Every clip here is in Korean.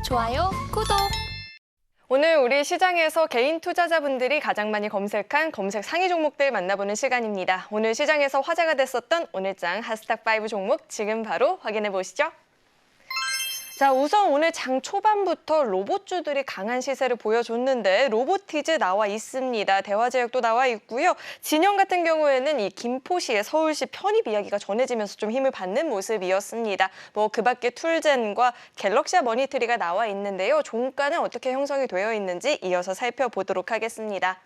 좋아요, 구독! 오늘 우리 시장에서 개인 투자자분들이 가장 많이 검색한 검색 상위 종목들 만나보는 시간입니다. 오늘 시장에서 화제가 됐었던 오늘장 핫스탁5 종목 지금 바로 확인해 보시죠. 자, 우선 오늘 장 초반부터 로봇주들이 강한 시세를 보여줬는데 로보티즈 나와 있습니다. 대화제약도 나와 있고요. 진영 같은 경우에는 이 김포시의 서울시 편입 이야기가 전해지면서 좀 힘을 받는 모습이었습니다. 그 밖에 툴젠과 갤럭시아 머니트리가 나와 있는데요. 종가는 어떻게 형성이 되어 있는지 이어서 살펴보도록 하겠습니다.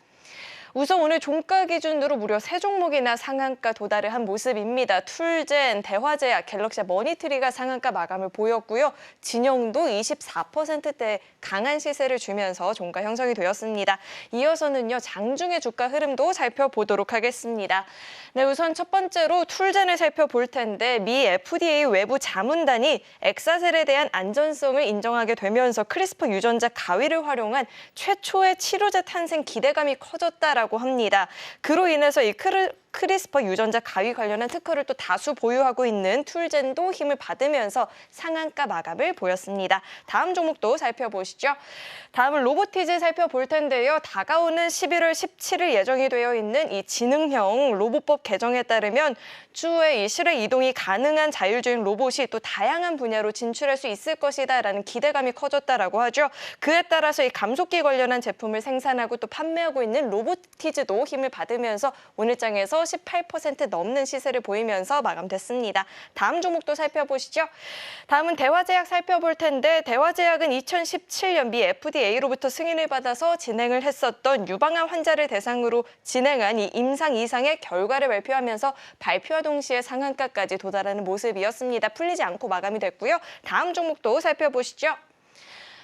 우선 오늘 종가 기준으로 무려 3종목이나 상한가 도달을 한 모습입니다. 툴젠, 대화제약, 갤럭시아 머니트리가 상한가 마감을 보였고요. 진영도 24%대 강한 시세를 주면서 종가 형성이 되었습니다. 이어서는요, 장중의 주가 흐름도 살펴보도록 하겠습니다. 네, 우선 첫 번째로 툴젠을 살펴볼 텐데 미 FDA 외부 자문단이 엑사셀에 대한 안전성을 인정하게 되면서 크리스퍼 유전자 가위를 활용한 최초의 치료제 탄생 기대감이 커졌다라고 합니다. 그로 인해서 이 크리스퍼 유전자 가위 관련한 특허를 또 다수 보유하고 있는 툴젠도 힘을 받으면서 상한가 마감을 보였습니다. 다음 종목도 살펴보시죠. 다음은 로보티즈 살펴볼 텐데요. 다가오는 11월 17일 예정이 되어 있는 이 지능형 로봇법 개정에 따르면 추후에 이 실외 이동이 가능한 자율주행 로봇이 또 다양한 분야로 진출할 수 있을 것이다라는 기대감이 커졌다라고 하죠. 그에 따라서 이 감속기 관련한 제품을 생산하고 또 판매하고 있는 로보티즈도 힘을 받으면서 오늘 장에서 18% 넘는 시세를 보이면서 마감됐습니다. 다음 종목도 살펴보시죠. 다음은 대화제약 살펴볼 텐데 대화제약은 2017년 미 FDA로부터 승인을 받아서 진행을 했었던 유방암 환자를 대상으로 진행한 이 임상 이상의 결과를 발표하면서 발표와 동시에 상한가까지 도달하는 모습이었습니다. 풀리지 않고 마감이 됐고요. 다음 종목도 살펴보시죠.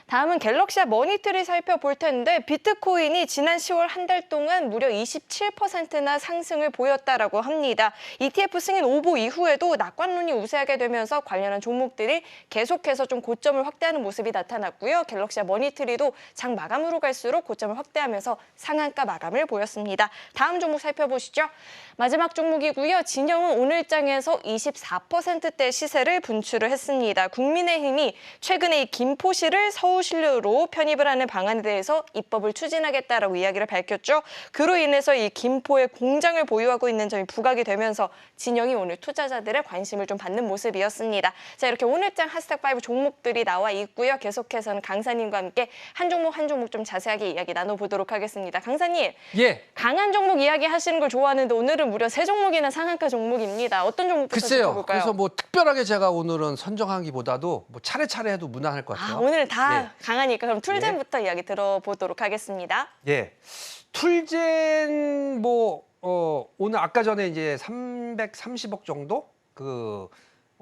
다음은 갤럭시아 머니트리 살펴볼 텐데 비트코인이 지난 10월 한 달 동안 무려 27%나 상승을 보였다라고 합니다. ETF 승인 오보 이후에도 낙관론이 우세하게 되면서 관련한 종목들이 계속해서 좀 고점을 확대하는 모습이 나타났고요. 갤럭시아 머니트리도 장 마감으로 갈수록 고점을 확대하면서 상한가 마감을 보였습니다. 다음 종목 살펴보시죠. 마지막 종목이고요. 진영은 오늘장에서 24%대 시세를 분출을 했습니다. 국민의힘이 최근에 이 김포시를 서울시로 편입을 하는 방안에 대해서 입법을 추진하겠다라고 이야기를 밝혔죠. 그로 인해서 이 김포에 공장을 보유하고 있는 점이 부각이 되면서 진영이 오늘 투자자들의 관심을 좀 받는 모습이었습니다. 자, 이렇게 오늘장 핫스탁5 종목들이 나와 있고요. 계속해서는 강사님과 함께 한 종목 좀 자세하게 이야기 나눠보도록 하겠습니다. 강사님, 예. 강한 종목 이야기 하시는 걸 좋아하는데 오늘은 무려 3종목이나 상한가 종목입니다. 어떤 종목부터 글쎄요. 살펴볼까요? 그래서 뭐 특별하게 제가 오늘은 선정하기보다도 뭐 차례차례 해도 무난할 것 같아요. 오늘은 다 예. 강하니까 그럼 툴젠부터 이야기 들어보도록 하겠습니다. 예. 툴젠 오늘 아까 전에 이제 330억 정도 그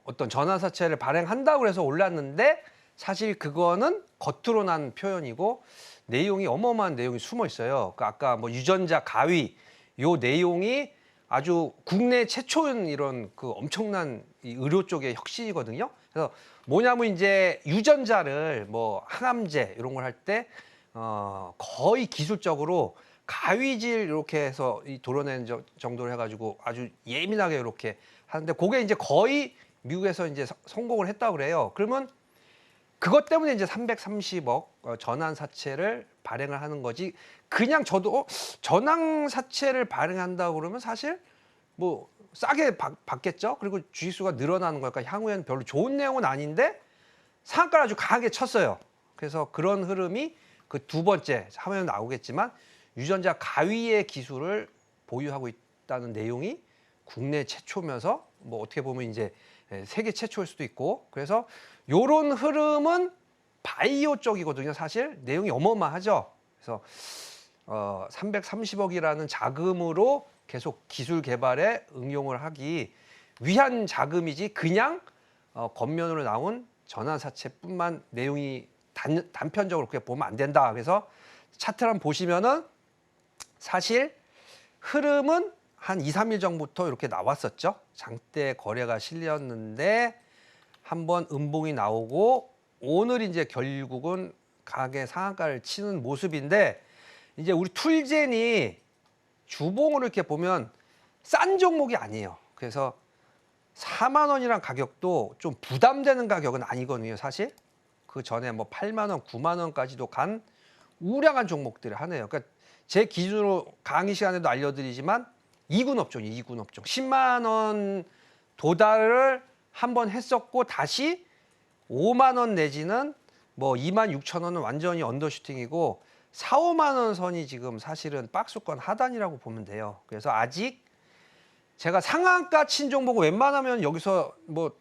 어떤 전환사채를 발행한다고 해서 올랐는데 사실 그거는 겉으로 난 표현이고 내용이 어마어마한 내용이 숨어 있어요. 그 아까 뭐 유전자 가위 요 내용이 아주 국내 최초인 이런 그 엄청난 이 의료 쪽의 혁신이거든요. 그래서 뭐냐면 이제 유전자를 뭐 항암제 이런 걸 할 때 거의 기술적으로 가위질 이렇게 해서 도려낸 정도로 해가지고 아주 예민하게 이렇게 하는데 그게 이제 거의 미국에서 이제 성공을 했다고 그래요. 그러면 그것 때문에 이제 330억 전환사채를 발행을 하는 거지. 그냥 저도 전환사채를 발행한다고 그러면 사실 뭐 싸게 받겠죠. 그리고 주식수가 늘어나는 거니까 향후에는 별로 좋은 내용은 아닌데 상한가를 아주 강하게 쳤어요. 그래서 그런 흐름이 그 두 번째 화면에 나오겠지만 유전자 가위의 기술을 보유하고 있다는 내용이 국내 최초면서 뭐 어떻게 보면 이제 세계 최초일 수도 있고 그래서 요런 흐름은 바이오 쪽이거든요. 사실 내용이 어마어마하죠. 그래서 330억이라는 자금으로 계속 기술 개발에 응용을 하기 위한 자금이지 그냥 겉면으로 나온 전환사채뿐만 내용이 단편적으로 그렇게 보면 안 된다. 그래서 차트를 한번 보시면은 사실 흐름은 한 2, 3일 전부터 이렇게 나왔었죠. 장대 거래가 실렸는데 한번 음봉이 나오고 오늘 이제 결국은 강하게 상한가를 치는 모습인데 이제 우리 툴젠이 주봉으로 이렇게 보면 싼 종목이 아니에요. 그래서 4만 원이란 가격도 좀 부담되는 가격은 아니거든요, 사실. 그 전에 뭐 8만 원, 9만 원까지도 간 우량한 종목들을 하네요. 그러니까 제 기준으로 강의 시간에도 알려드리지만 2군 업종이 2군 업종. 10만 원 도달을 한번 했었고 다시 5만 원 내지는 뭐 2만 6천 원은 완전히 언더슈팅이고 4, 5만 원 선이 지금 사실은 박스권 하단이라고 보면 돼요. 그래서 아직 제가 상한가 친 종목은 웬만하면 여기서 뭐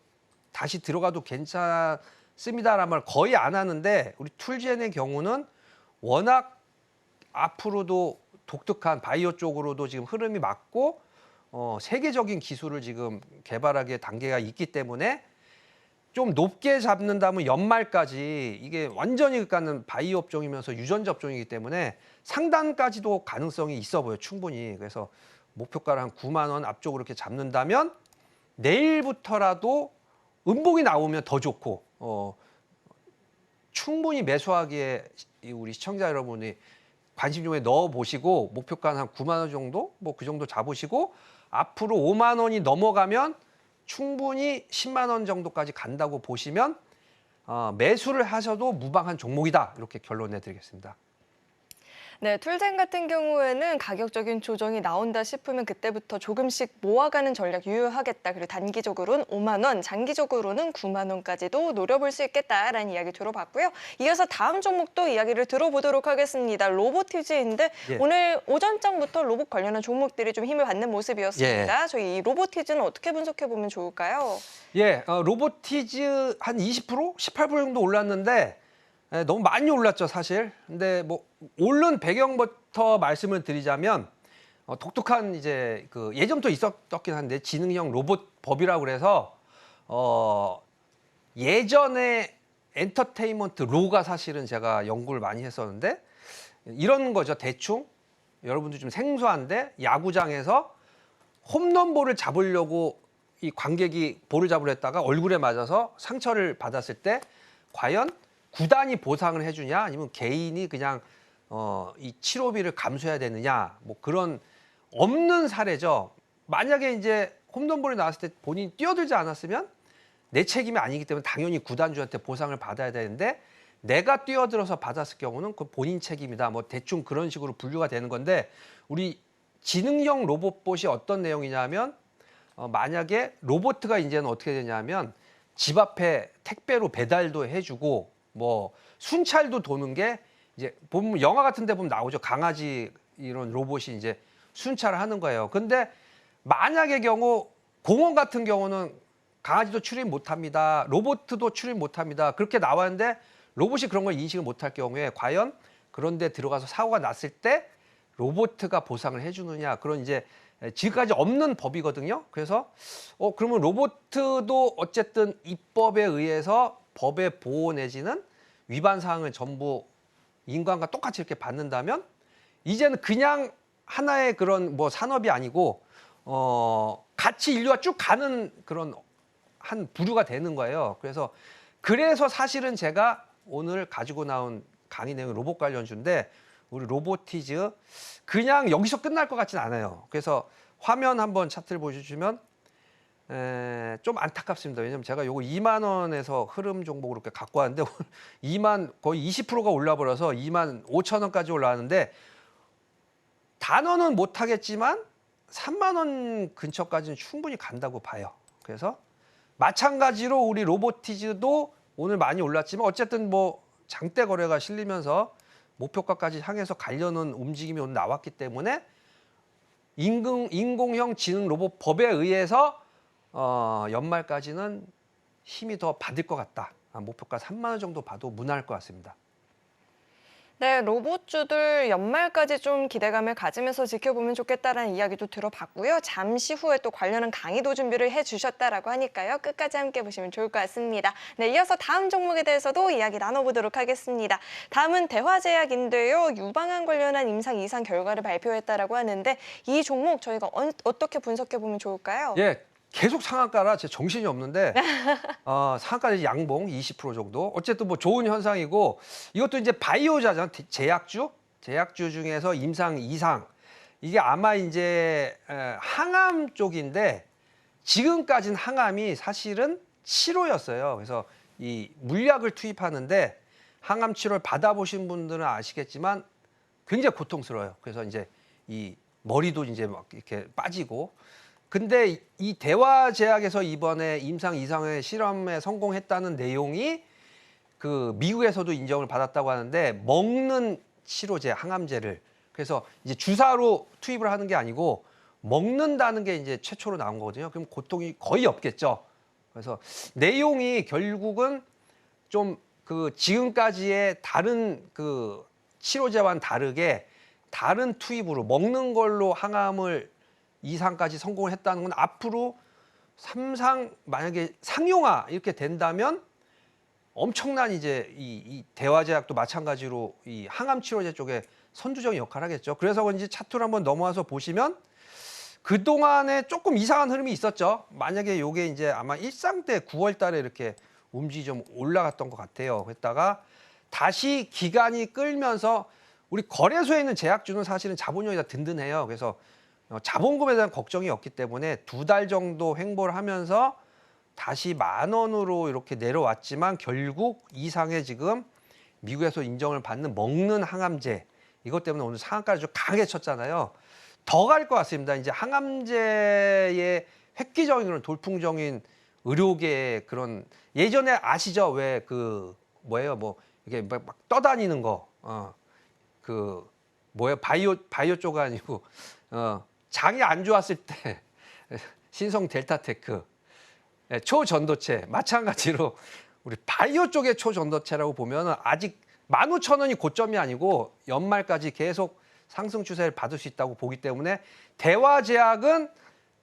다시 들어가도 괜찮습니다라는 말 거의 안 하는데 우리 툴젠의 경우는 워낙 앞으로도 독특한 바이오 쪽으로도 지금 흐름이 맞고 세계적인 기술을 지금 개발하기에 단계가 있기 때문에 좀 높게 잡는다면 연말까지 이게 완전히 그러니까는 바이오 업종이면서 유전자 업종이기 때문에 상단까지도 가능성이 있어 보여요. 충분히. 그래서 목표가를 한 9만 원 앞쪽으로 이렇게 잡는다면 내일부터라도 음봉이 나오면 더 좋고 충분히 매수하기에 우리 시청자 여러분이 관심 종에 넣어 보시고 목표가는 한 9만 원 정도 뭐 그 정도 잡으시고 앞으로 5만 원이 넘어가면 충분히 10만 원 정도까지 간다고 보시면 매수를 하셔도 무방한 종목이다 이렇게 결론 내드리겠습니다. 네, 툴젠 같은 경우에는 가격적인 조정이 나온다 싶으면 그때부터 조금씩 모아가는 전략 유효하겠다. 그리고 단기적으로는 5만 원, 장기적으로는 9만 원까지도 노려볼 수 있겠다라는 이야기 들어봤고요. 이어서 다음 종목도 이야기를 들어보도록 하겠습니다. 로보티즈인데 예. 오늘 오전장부터 로봇 관련한 종목들이 좀 힘을 받는 모습이었습니다. 저희 이 로보티즈는 어떻게 분석해 보면 좋을까요? 예, 로보티즈 한 20%, 18% 정도 올랐는데 너무 많이 올랐죠, 사실. 근데 뭐 오른 배경부터 말씀을 드리자면 독특한 이제 그 예전부터 있었긴 한데 지능형 로봇 법이라고 그래서 예전에 엔터테인먼트 로가 사실은 제가 연구를 많이 했었는데 이런 거죠. 대충 여러분도 좀 생소한데 야구장에서 홈런볼을 잡으려고 이 관객이 볼을 잡으려 했다가 얼굴에 맞아서 상처를 받았을 때 과연 구단이 보상을 해주냐 아니면 개인이 그냥 이 치료비를 감수해야 되느냐 뭐 그런 없는 사례죠. 만약에 이제 홈런볼이 나왔을 때 본인이 뛰어들지 않았으면 내 책임이 아니기 때문에 당연히 구단주한테 보상을 받아야 되는데 내가 뛰어들어서 받았을 경우는 그 본인 책임이다. 뭐 대충 그런 식으로 분류가 되는 건데 우리 지능형 로봇봇이 어떤 내용이냐면 만약에 로봇가 이제는 어떻게 되냐면 집 앞에 택배로 배달도 해주고 뭐 순찰도 도는 게 이제 보면 영화 같은 데 보면 나오죠. 강아지 이런 로봇이 이제 순찰을 하는 거예요. 근데 만약의 경우 공원 같은 경우는 강아지도 출입 못 합니다. 로봇도 출입 못 합니다. 그렇게 나왔는데 로봇이 그런 걸 인식을 못할 경우에 과연 그런 데 들어가서 사고가 났을 때 로봇가 보상을 해주느냐 그런 이제 지금까지 없는 법이거든요. 그래서 그러면 로봇도 어쨌든 입법에 의해서 법의 보호 내지는 위반 사항을 전부 인간과 똑같이 이렇게 받는다면 이제는 그냥 하나의 그런 뭐 산업이 아니고 같이 인류가 쭉 가는 그런 한 부류가 되는 거예요. 그래서 사실은 제가 오늘 가지고 나온 강의 내용이 로봇 관련주인데 우리 로보티즈 그냥 여기서 끝날 것 같진 않아요. 그래서 화면 한번 차트를 보여주시면 좀 안타깝습니다. 왜냐면 제가 요거 2만 원에서 흐름 종목으로 이렇게 갖고 왔는데 2만 거의 20%가 올라버려서 2만 5천 원까지 올라왔는데 단원은 못하겠지만 3만 원 근처까지는 충분히 간다고 봐요. 그래서 마찬가지로 우리 로보티즈도 오늘 많이 올랐지만 어쨌든 뭐 장대 거래가 실리면서 목표가까지 향해서 가려는 움직임이 오늘 나왔기 때문에 인공형 지능 로봇 법에 의해서 연말까지는 힘이 더 받을 것 같다. 목표가 3만 원 정도 봐도 무난할 것 같습니다. 네, 로봇주들 연말까지 좀 기대감을 가지면서 지켜보면 좋겠다라는 이야기도 들어봤고요. 잠시 후에 또 관련한 강의도 준비를 해주셨다라고 하니까요. 끝까지 함께 보시면 좋을 것 같습니다. 네, 이어서 다음 종목에 대해서도 이야기 나눠보도록 하겠습니다. 다음은 대화제약인데요. 유방암 관련한 임상 이상 결과를 발표했다라고 하는데 이 종목 저희가 어떻게 분석해보면 좋을까요? 예. 계속 상한가라 제 정신이 없는데 상한가는 양봉 20% 정도. 어쨌든 뭐 좋은 현상이고 이것도 이제 바이오자잖아. 제약주 중에서 임상 이상 이게 아마 이제 항암 쪽인데 지금까지는 항암이 사실은 치료였어요. 그래서 이 물약을 투입하는데 항암 치료를 받아보신 분들은 아시겠지만 굉장히 고통스러워요. 그래서 이제 이 머리도 이제 막 이렇게 빠지고. 근데 이 대화제약에서 이번에 임상 이상의 실험에 성공했다는 내용이 그 미국에서도 인정을 받았다고 하는데 먹는 치료제, 항암제를 그래서 이제 주사로 투입을 하는 게 아니고 먹는다는 게 이제 최초로 나온 거거든요. 그럼 고통이 거의 없겠죠. 그래서 내용이 결국은 좀 그 지금까지의 다른 그 치료제와는 다르게 다른 투입으로 먹는 걸로 항암을 이상까지 성공을 했다는 건 앞으로 삼상 만약에 상용화 이렇게 된다면 엄청난 이제 이 대화제약도 마찬가지로 이 항암 치료제 쪽에 선두적인 역할을 하겠죠. 그래서 그런지 차트를 한번 넘어와서 보시면 그동안에 조금 이상한 흐름이 있었죠. 만약에 요게 이제 아마 일상 때 9월 달에 이렇게 움직이 좀 올라갔던 것 같아요. 그랬다가 다시 기간이 끌면서 우리 거래소에 있는 제약주는 사실은 자본력이 다 든든해요. 그래서 자본금에 대한 걱정이 없기 때문에 2달 정도 횡보를 하면서 다시 10,000원으로 이렇게 내려왔지만 결국 이상의 지금 미국에서 인정을 받는 먹는 항암제 이것 때문에 오늘 상한가를 좀 강하게 쳤잖아요. 더 갈 것 같습니다. 이제 항암제의 획기적인 그런 돌풍적인 의료계의 그런 예전에 아시죠? 왜 그 뭐예요? 뭐 이게 막 떠다니는 거. 그 뭐예요? 바이오 쪽 아니고 장이 안 좋았을 때 신성 델타테크 초전도체 마찬가지로 우리 바이오 쪽의 초전도체라고 보면 아직 15,000원이 고점이 아니고 연말까지 계속 상승 추세를 받을 수 있다고 보기 때문에 대화제약은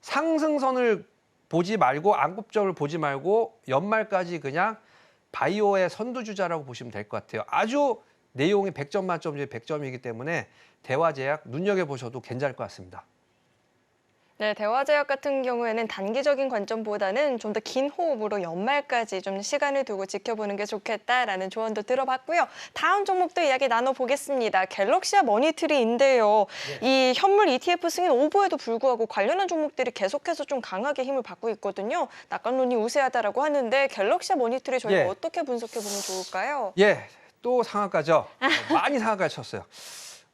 상승선을 보지 말고 안급점을 보지 말고 연말까지 그냥 바이오의 선두주자라고 보시면 될 것 같아요. 아주 내용이 100점 만점 중에 100점이기 때문에 대화제약 눈여겨보셔도 괜찮을 것 같습니다. 네, 대화제약 같은 경우에는 단기적인 관점보다는 좀 더 긴 호흡으로 연말까지 좀 시간을 두고 지켜보는 게 좋겠다라는 조언도 들어봤고요. 다음 종목도 이야기 나눠보겠습니다. 갤럭시아 머니트리인데요. 이 현물 ETF 승인 오보에도 불구하고 관련한 종목들이 계속해서 좀 강하게 힘을 받고 있거든요. 낙관론이 우세하다라고 하는데 갤럭시아 머니트리 저희가 예. 어떻게 분석해보면 좋을까요? 예, 또 상한가죠. 많이 상한가 쳤어요.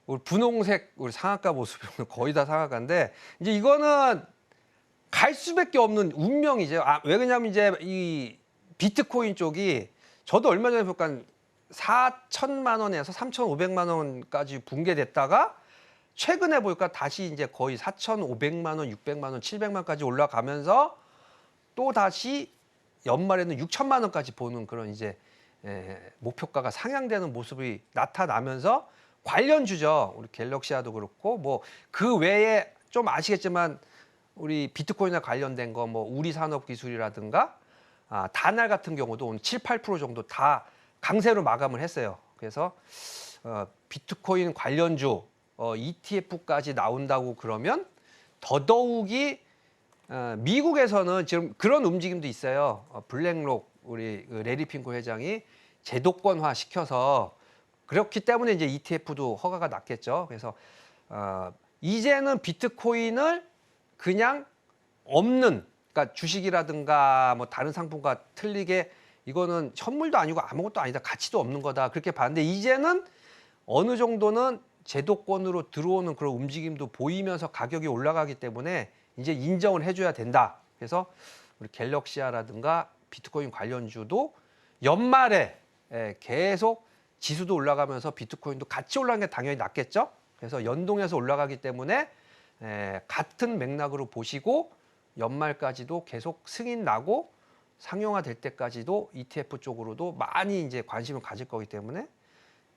우리 분홍색 우리 상한가 모습이 오늘 거의 다 상한가인데 이제 이거는 갈 수밖에 없는 운명이죠. 왜 그러냐면 이제 이 비트코인 쪽이 저도 얼마 전에 보니까 4천만 원에서 3,500만 원까지 붕괴됐다가 최근에 보니까 다시 이제 거의 4,500만 원, 600만 원, 700만 원까지 올라가면서 또 다시 연말에는 6천만 원까지 보는 그런 이제 목표가가 상향되는 모습이 나타나면서 관련주죠. 우리 갤럭시아도 그렇고 뭐 그 외에 좀 아시겠지만 우리 비트코인과 관련된 거 뭐 우리산업기술이라든가 다날 같은 경우도 오늘 7, 8% 정도 다 강세로 마감을 했어요. 그래서 비트코인 관련주 ETF까지 나온다고 그러면 더더욱이 미국에서는 지금 그런 움직임도 있어요. 블랙록 우리 레리 핑크 회장이 제도권화 시켜서 그렇기 때문에 이제 ETF도 허가가 났겠죠. 그래서 이제는 비트코인을 그냥 없는, 그러니까 주식이라든가 뭐 다른 상품과 틀리게 이거는 현물도 아니고 아무것도 아니다, 가치도 없는 거다 그렇게 봤는데 이제는 어느 정도는 제도권으로 들어오는 그런 움직임도 보이면서 가격이 올라가기 때문에 이제 인정을 해줘야 된다. 그래서 우리 갤럭시아라든가 비트코인 관련주도 연말에 계속 지수도 올라가면서 비트코인도 같이 올라가는 게 당연히 낫겠죠. 그래서 연동해서 올라가기 때문에 같은 맥락으로 보시고 연말까지도 계속 승인 나고 상용화 될 때까지도 ETF 쪽으로도 많이 이제 관심을 가질 거기 때문에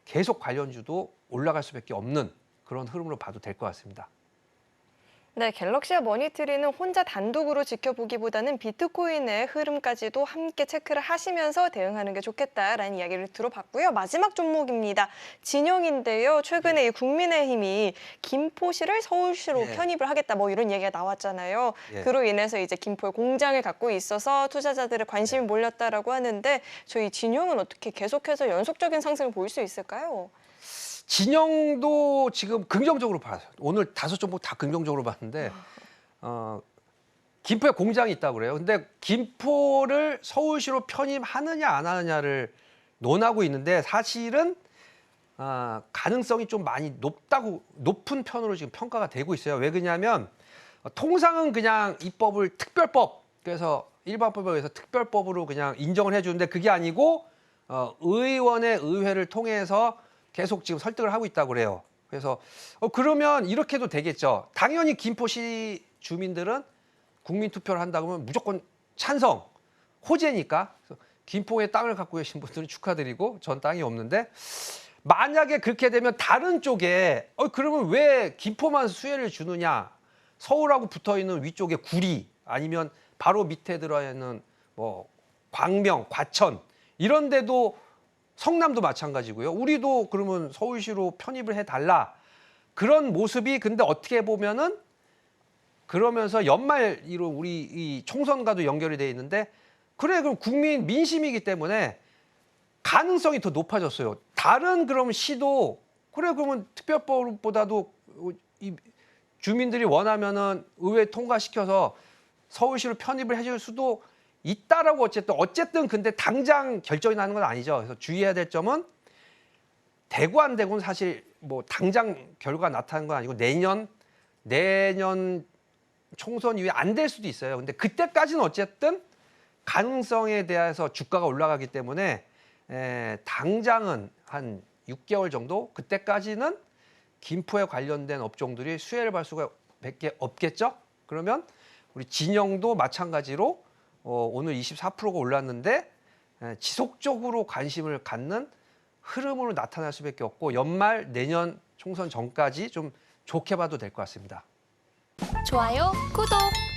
계속 관련주도 올라갈 수밖에 없는 그런 흐름으로 봐도 될 것 같습니다. 네, 갤럭시아 머니트리는 혼자 단독으로 지켜보기보다는 비트코인의 흐름까지도 함께 체크를 하시면서 대응하는 게 좋겠다라는 이야기를 들어봤고요. 마지막 종목입니다. 진영인데요. 최근에 이 국민의힘이 김포시를 서울시로 예. 편입을 하겠다 뭐 이런 얘기가 나왔잖아요. 예. 그로 인해서 이제 김포에 공장을 갖고 있어서 투자자들의 관심이 몰렸다라고 하는데 저희 진영은 어떻게 계속해서 연속적인 상승을 보일 수 있을까요? 진영도 지금 긍정적으로 봐요. 오늘 5종목 다 긍정적으로 봤는데 김포에 공장이 있다고 그래요. 근데 김포를 서울시로 편입하느냐 안 하느냐를 논하고 있는데 사실은 가능성이 좀 많이 높은 편으로 지금 평가가 되고 있어요. 왜 그러냐면 통상은 그냥 입법을 특별법, 그래서 일반법에 의해서 특별법으로 그냥 인정을 해주는데 그게 아니고 의원의 의회를 통해서 계속 지금 설득을 하고 있다고 그래요. 그래서 그러면 이렇게 해도 되겠죠. 당연히 김포시 주민들은 국민 투표를 한다고 하면 무조건 찬성, 호재니까. 그래서 김포에 땅을 갖고 계신 분들은 축하드리고 전 땅이 없는데 만약에 그렇게 되면 다른 쪽에 그러면 왜 김포만 수혜를 주느냐? 서울하고 붙어 있는 위쪽에 구리 아니면 바로 밑에 들어 있는 뭐 광명, 과천 이런 데도 성남도 마찬가지고요. 우리도 그러면 서울시로 편입을 해달라. 그런 모습이 근데 어떻게 보면은 그러면서 연말 이로 우리 이 총선과도 연결이 돼 있는데 그래 그럼 국민 민심이기 때문에 가능성이 더 높아졌어요. 다른 그럼 시도 그래 그러면 특별법보다도 이 주민들이 원하면은 의회 통과시켜서 서울시로 편입을 해줄 수도 있다라고 어쨌든 근데 당장 결정이 나는 건 아니죠. 그래서 주의해야 될 점은 되고 안 되고는 사실 뭐 당장 결과가 나타나는 건 아니고 내년 총선 이후에 안 될 수도 있어요. 근데 그때까지는 어쨌든 가능성에 대해서 주가가 올라가기 때문에 당장은 한 6개월 정도 그때까지는 김포에 관련된 업종들이 수혜를 받을 수가 밖에 없겠죠. 그러면 우리 진영도 마찬가지로 오늘 24%가 올랐는데 지속적으로 관심을 갖는 흐름으로 나타날 수밖에 없고 연말 내년 총선 전까지 좀 좋게 봐도 될 것 같습니다. 좋아요, 구독!